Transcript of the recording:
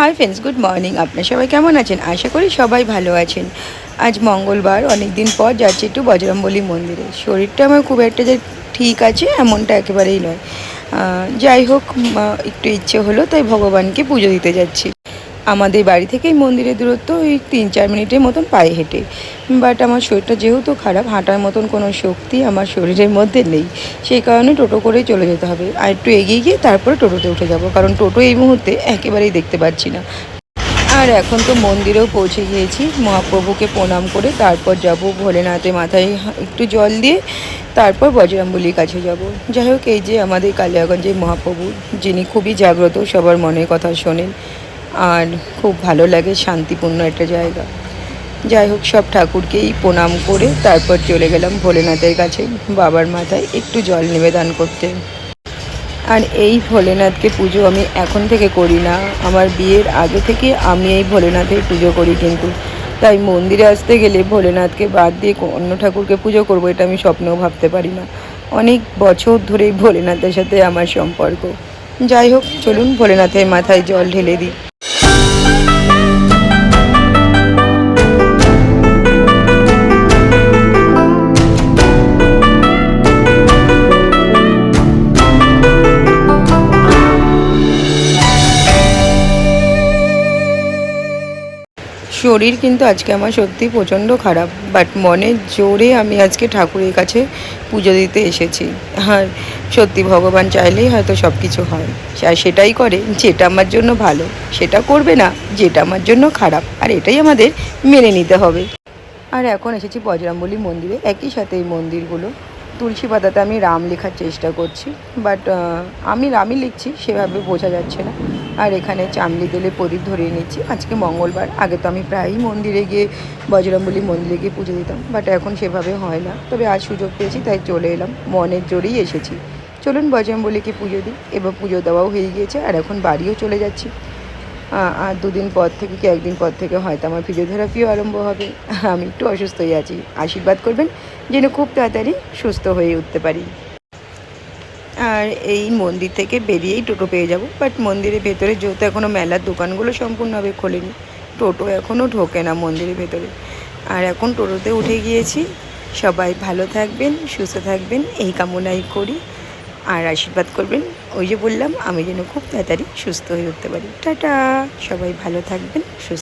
Hi friends, good morning. আপনারা সবাই কেমন আছেন? আশা করি সবাই ভালো আছেন। আজ মঙ্গলবার, অনেক দিন পর যাচ্ছি একটু বজরংবলী মন্দিরে। শরীরটা আমার খুব একটা যে ঠিক আছে এমনটা একেবারেই নয়। যাই হোক, একটু ইচ্ছে হলো তাই ভগবানকে পুজো দিতে যাচ্ছি। আমাদের বাড়ি থেকে এই মন্দিরের দূরত্ব ওই 3-4 মিনিটের মতন পায়ে হেঁটে। বাট আমার শরীরটা যেহেতু খারাপ, হাঁটার মতন কোনো শক্তি আমার শরীরের মধ্যে নেই, সেই কারণে টোটো করেই চলে যেতে হবে। আর একটু এগিয়ে গিয়ে তারপরে টোটোতে উঠে যাব, কারণ টোটো এই মুহূর্তে একেবারেই দেখতে পাচ্ছি না। আর এখন তো মন্দিরেও পৌঁছে গিয়েছি। মহাপ্রভুকে প্রণাম করে তারপর যাব ভোলেনাথের মাথায় একটু জল দিয়ে, তারপর বজরংবলীর কাছে যাব। যাই হোক, এই যে আমাদের কালিয়াগঞ্জের মহাপ্রভু, যিনি খুবই জাগ্রত, সবার মনের কথা শোনেন, আর খুব ভালো লাগে, শান্তিপূর্ণ একটা জায়গা। যাই হোক, সব ঠাকুরকেই প্রণাম করে তারপর চলে গেলাম ভোলেনাথের কাছে বাবার মাথায় একটু জল নিবেদন করতে। আর এই ভোলেনাথকে পুজো আমি এখন থেকে করি না, আমার বিয়ের আগে থেকে আমি এই ভোলেনাথের পুজো করি। কিন্তু তাই মন্দিরে আসতে গেলে ভোলেনাথকে বাদ দিয়ে অন্য ঠাকুরকে পুজো করবো, এটা আমি স্বপ্নেও ভাবতে পারি না। অনেক বছর ধরেই ভোলেনাথের সাথে আমার সম্পর্ক। যাই হোক, চলুন ভোলেনাথের মাথায় জল ঢেলে দিই। শরীর কিন্তু আজকে আমার সত্যি প্রচণ্ড খারাপ, বাট মনের জোরে আমি আজকে ঠাকুরের কাছে পুজো দিতে এসেছি। আর সত্যি ভগবান চাইলেই হয়তো সব কিছু হয়। আর সেটাই করে, যেটা আমার জন্য ভালো সেটা করবে না, যেটা আমার জন্য খারাপ আর এটাই আমাদের মেনে নিতে হবে। আর এখন এসেছি বজরংবলী মন্দিরে। একই সাথে এই মন্দিরগুলো, তুলসী পাতাতে আমি রাম লেখার চেষ্টা করছি, বাট আমি রামই লিখছি সেভাবে বোঝা যাচ্ছে না। আর এখানে চামলি তেলে প্রদীপ ধরিয়ে নিচ্ছি। আজকে মঙ্গলবার, আগে তো আমি প্রায়ই মন্দিরে গিয়ে বজরংবলী মন্দিরে গিয়ে পুজো দিতাম, বাট এখন সেভাবে হয় না। তবে আজ সুযোগ পেয়েছি তাই চলে এলাম, মনের জোরেই এসেছি। চলুন বজরংবলীকে পুজো দিই। এবার পুজো দেওয়াও হয়ে গিয়েছে, আর এখন বাড়িও চলে যাচ্ছি। আর দুদিন পর থেকে কি একদিন পর থেকে হয়তো আমার ফিজিওথেরাপিও আরম্ভ হবে। আমি একটু অসুস্থ হয়ে আছি, আশীর্বাদ করবেন যেন খুব তাড়াতাড়ি সুস্থ হয়ে উঠতে পারি। আর এই মন্দির থেকে বেরিয়েই টোটো পেয়ে যাব, বাট মন্দিরের ভেতরে যেহেতু এখনও মেলার দোকানগুলো সম্পূর্ণভাবে খোলেনি, টোটো এখনও ঢোকে না মন্দিরের ভেতরে। আর এখন টোটোতে উঠে গিয়েছি। সবাই ভালো থাকবেন, সুস্থ থাকবেন এই কামনাই করি। আর আশীর্বাদ করবেন, ওই যে বললাম, আমি যেন খুব তাড়াতাড়ি সুস্থ হয়ে উঠতে পারি। টাটা, সবাই ভালো থাকবেন, সুস্থ।